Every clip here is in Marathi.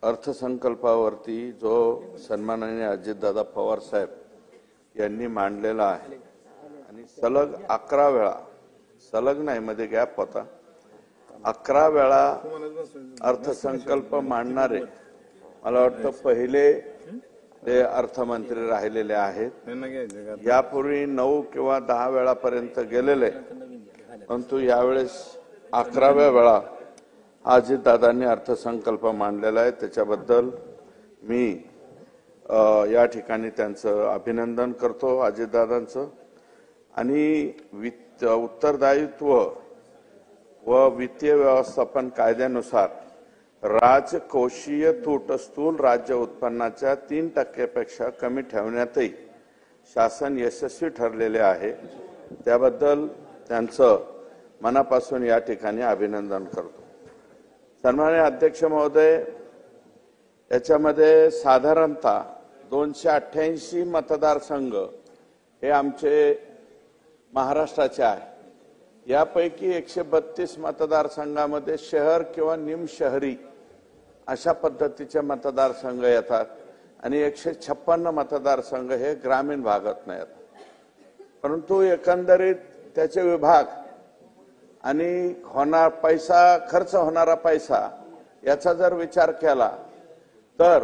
अर्थसंकल्पावरती जो सन्माननीय अजितदादा पवार साहेब यांनी मांडलेला आहे आणि सलग 11 वेळा, सलग नाही मध्ये गॅप होता, 11 वेळा अर्थसंकल्प मांडणारे मला वाटतं पहिले ते अर्थमंत्री राहिलेले आहेत। यापूर्वी 9 किंवा 10 वेळापर्यंत गेलेले, परंतु यावेळेस 11व्या वेळा अजितदादांनी अर्थसंकल्प मांडलेला आहे। त्याच्याबद्दल मी या ठिकाणी त्यांचं अभिनंदन करतो अजितदादांचं। आणि उत्तरदायित्व व वित्तीय व्यवस्थापन कायद्यानुसार राजकोषीय तूट स्थूल राज्य उत्पन्नाच्या 3% पेक्षा कमी ठेवण्यातही शासन यशस्वी ठरलेले आहे। त्याबद्दल त्यांचं मनापासून या ठिकाणी अभिनंदन करतो। सन्माननीय अध्यक्ष महोदय, याच्यामध्ये साधारणतः 288 मतदारसंघ हे आमचे महाराष्ट्राचे आहे। यापैकी 132 मतदारसंघामध्ये शहर किंवा निमशहरी अशा पद्धतीचे मतदारसंघ येतात आणि 156 मतदारसंघ हे ग्रामीण भागात येतात। परंतु एकंदरीत त्याचे विभाग आणि खर्च होणारा पैसा याचा जर विचार केला तर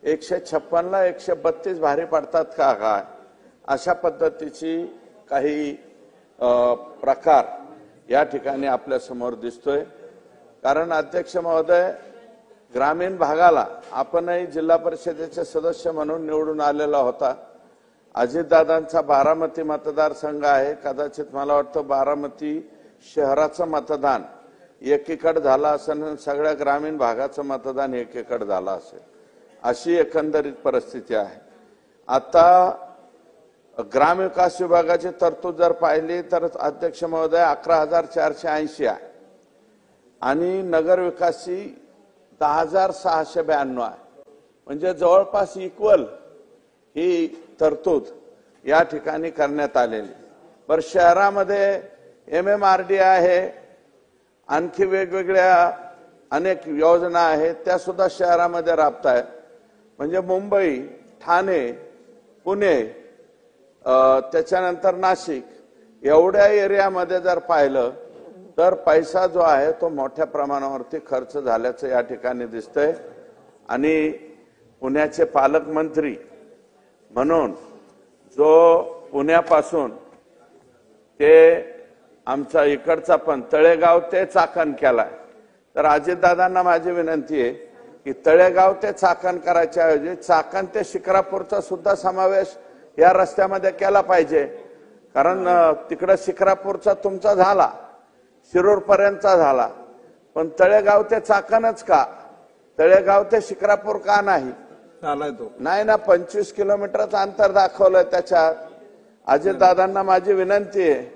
156 ला 132 भारी पडतात का काय, अशा पद्धतीची काही प्रकार या ठिकाणी आपल्या समोर दिसतोय। कारण अध्यक्ष महोदय, ग्रामीण भागाला आपणही जिल्हा परिषदेचे सदस्य म्हणून निवडून आलेला होता। अजितदादांचा बारामती मतदारसंघ आहे। कदाचित मला वाटतं बारामती शहराचं मतदान एकीकडे झालं असेल आणि सगळ्या ग्रामीण भागाचं मतदान एकीकडे झालं असेल, अशी एकंदरीत परिस्थिती आहे। आता ग्रामविकास विभागाची तरतूद जर पाहिली तर अध्यक्ष महोदय 11,480 आहे आणि नगर विकासची 10,692 आहे, म्हणजे जवळपास इक्वल ही तरतूद या ठिकाणी करण्यात आलेली। पर शहरामध्ये MMRD आहे, आणखी वेगवेगळ्या अनेक योजना आहेत, त्या सुद्धा शहरामध्ये राबतायत। म्हणजे मुंबई, ठाणे, पुणे, त्याच्यानंतर नाशिक एवढ्या एरियामध्ये जर पाहिलं तर पैसा जो आहे तो मोठ्या प्रमाणावरती खर्च झाल्याचं या ठिकाणी दिसतंय। आणि पुण्याचे पालकमंत्री म्हणून जो पुण्यापासून ते आमचा इकडचा पण तळेगाव ते चाकण केलाय, तर अजितदादांना माझी विनंती आहे की तळेगाव ते चाकण करायच्या ऐवजी चाकण ते शिक्रापूरचा सुद्धा समावेश या रस्त्यामध्ये केला पाहिजे। कारण तिकडे शिक्रापूरचा तुमचा झाला, शिरूर पर्यंतचा झाला, पण तळेगाव ते चाकणच का, तळेगाव ते शिक्रापूर का नाही झालाय तो? नाही ना, 25 किलोमीटरचं अंतर दाखवलंय त्याच्यात। अजितदादांना माझी विनंती आहे,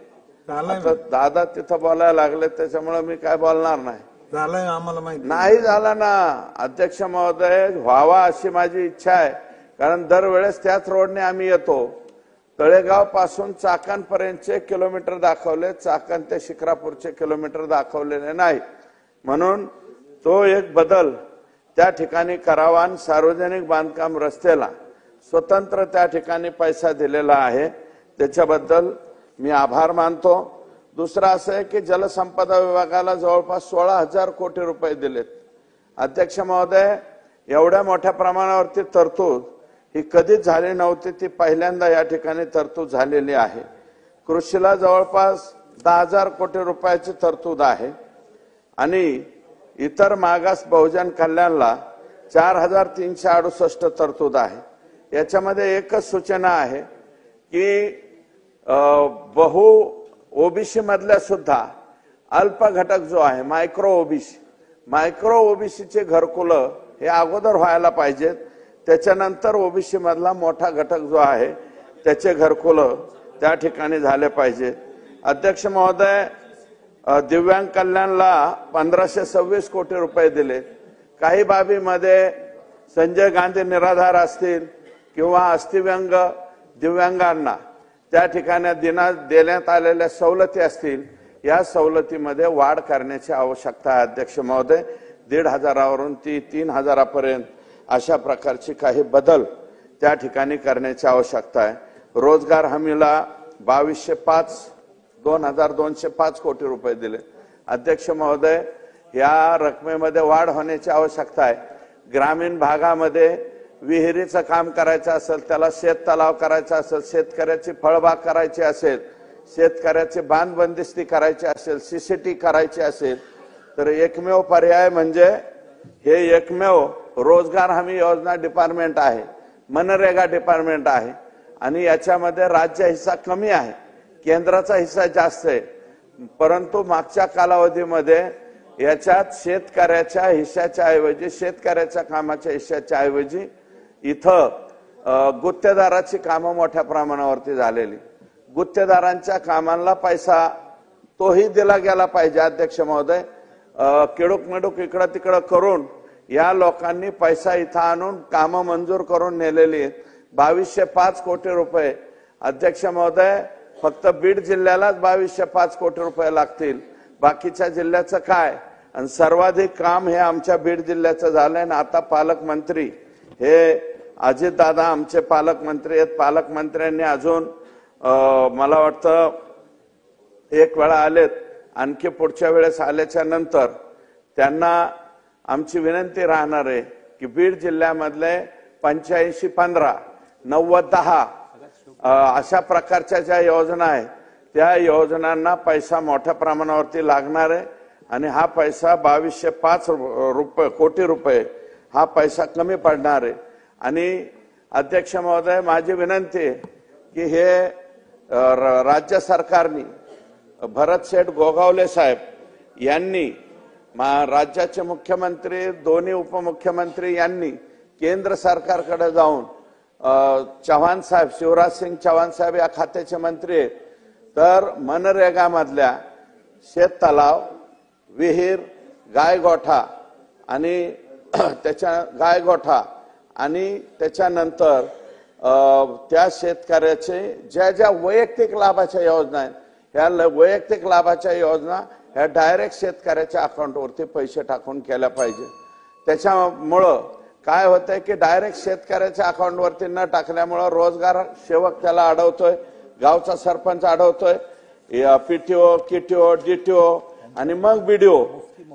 दादा तिथं बोलायला लागले त्याच्यामुळे मी काय बोलणार नाही। झालंय, आम्हाला माहिती नाही झाला ना अध्यक्ष महोदय, व्हावा अशी माझी इच्छा आहे। कारण दरवेळेस त्याच रोडने आम्ही येतो, तळेगाव पासून चाकण पर्यंतचे किलोमीटर दाखवले, चाकण ते शिक्रापूरचे किलोमीटर दाखवलेले नाही। म्हणून तो एक बदल त्या ठिकाणी करावा आणि सार्वजनिक बांधकाम रस्त्याला स्वतंत्र त्या ठिकाणी पैसा दिलेला आहे, त्याच्याबद्दल मी आभार मानतो। दुसरा असं आहे की जलसंपदा विभागाला जवळपास 16,000 कोटी रुपये दिलेत। अध्यक्ष महोदय, एवढ्या मोठ्या प्रमाणावरती तरतूद ही कधीच झाली नव्हती, ती पहिल्यांदा या ठिकाणी तरतूद झालेली आहे। कृषीला जवळपास 10,000 कोटी रुपयाची तरतूद आहे आणि इतर मागास बहुजन कल्याणला 4,368 तरतूद आहे। याच्यामध्ये एकच सूचना आहे की बहु ओबीसी मधल्या सुद्धा अल्प घटक जो आहे मायक्रो ओबीसीचे घरकुलं हे अगोदर व्हायला पाहिजेत, त्याच्यानंतर ओबीसी मधला मोठा घटक जो आहे त्याचे घरकुलं त्या ठिकाणी झाले पाहिजे। अध्यक्ष महोदय, दिव्यांग कल्याणला 1,526 कोटी रुपये दिले। काही बाबीमध्ये संजय गांधी निराधार असतील किंवा अस्थिव्यंग दिव्यांगांना त्या ठिकाणी देण्यात आलेल्या सवलती असतील, या सवलतीमध्ये वाढ करण्याची आवश्यकता आहे। अध्यक्ष महोदय, 1,500वरून ती 3,000पर्यंत अशा प्रकारची काही बदल त्या ठिकाणी करण्याची आवश्यकता आहे. रोजगार हमीला 2,205 कोटी रुपये दिले. अध्यक्ष महोदय, या रकमेमध्ये वाढ होण्याची आवश्यकता आहे. ग्रामीण भागामध्ये विहिरीचं काम करायचं असेल, त्याला शेत तलाव करायचा असेल, शेतकऱ्याची फळबाग करायची असेल, शेतकऱ्याची बांध बंदिस्ती करायची असेल, सीसीटी करायची असेल, तर एकमेव पर्याय म्हणजे हे एकमेव रोजगार हमी योजना डिपार्टमेंट आहे, मनरेगा डिपार्टमेंट आहे. आणि याच्यामध्ये राज्य हिस्सा कमी आहे, केंद्राचा हिस्सा जास्त आहे. परंतु मागच्या कालावधीमध्ये याच्यात शेतकऱ्याच्या हिश्श्याच्या ऐवजी, शेतकऱ्याच्या कामाच्या हिश्श्याच्या ऐवजी इथं गुत्तेदाराची कामं मोठ्या प्रमाणावरती झालेली. गुत्तेदारांच्या कामांना पैसा तोही दिला गेला पाहिजे. अध्यक्ष महोदय, किडूक मिडूक इकडं तिकडं करून या लोकांनी पैसा इथं आणून कामं मंजूर करून नेलेली आहेत. 2,205 कोटी रुपये. अध्यक्ष महोदय, फक्त बीड जिल्ह्यालाच 2,205 कोटी रुपये लागतील. बाकीच्या जिल्ह्याचं काय? आणि सर्वाधिक काम हे आमच्या बीड जिल्ह्याचं झालंय. आणि आता पालकमंत्री हे अजितदादा आमचे पालकमंत्री आहेत. पालकमंत्र्यांनी अजून मला वाटतं एक वेळा आलेत, आणखी पुढच्या वेळेस आल्याच्या नंतर त्यांना आमची विनंती राहणार आहे की बीड जिल्ह्यामधले 85-15, 90-10 अशा प्रकारच्या ज्या योजना आहेत त्या योजनांना पैसा मोठ्या प्रमाणावरती लागणार आहे. आणि हा पैसा 2,205 कोटी रुपये हा पैसा कमी पडणार आहे. आणि अध्यक्ष महोदय, माझी विनंती आहे की हे राज्य सरकारने भरत शेठ गोगावले साहेब यांनी, राज्याचे मुख्यमंत्री, दोन्ही उपमुख्यमंत्री यांनी केंद्र सरकारकडे जाऊन, चव्हाण साहेब, शिवराज सिंग चव्हाण साहेब या खात्याचे मंत्री आहेत, तर मनरेगा मधल्या शेत तलाव, विहीर, गायगोठा आणि त्याच्यानंतर त्या शेतकऱ्याचे ज्या वैयक्तिक लाभाच्या योजना आहेत, ह्या वैयक्तिक लाभाच्या योजना ह्या डायरेक्ट शेतकऱ्याच्या अकाउंटवरती पैसे टाकून केल्या पाहिजे. त्याच्यामुळं काय होतंय की डायरेक्ट शेतकऱ्याच्या अकाउंटवरती न टाकल्यामुळं रोजगार सेवक त्याला अडवतोय, गावचा सरपंच अडवतोय, पीटीओ, किटीओ, डीटीओ आणि मग बीडीओ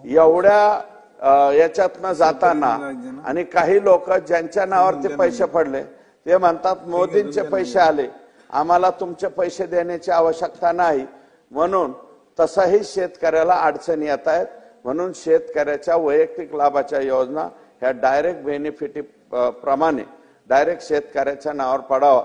एवढ्या याच्यातनं जाताना. आणि काही लोक ज्यांच्या नावावरती पैसे पडले ते म्हणतात मोदींचे पैसे आले, आम्हाला तुमचे पैसे देण्याची आवश्यकता नाही. म्हणून तसाही शेतकऱ्याला अडचणी येत आहेत. म्हणून शेतकऱ्याच्या वैयक्तिक लाभाच्या योजना ह्या डायरेक्ट बेनिफिट प्रमाणे डायरेक्ट शेतकऱ्याच्या नावावर पडावा.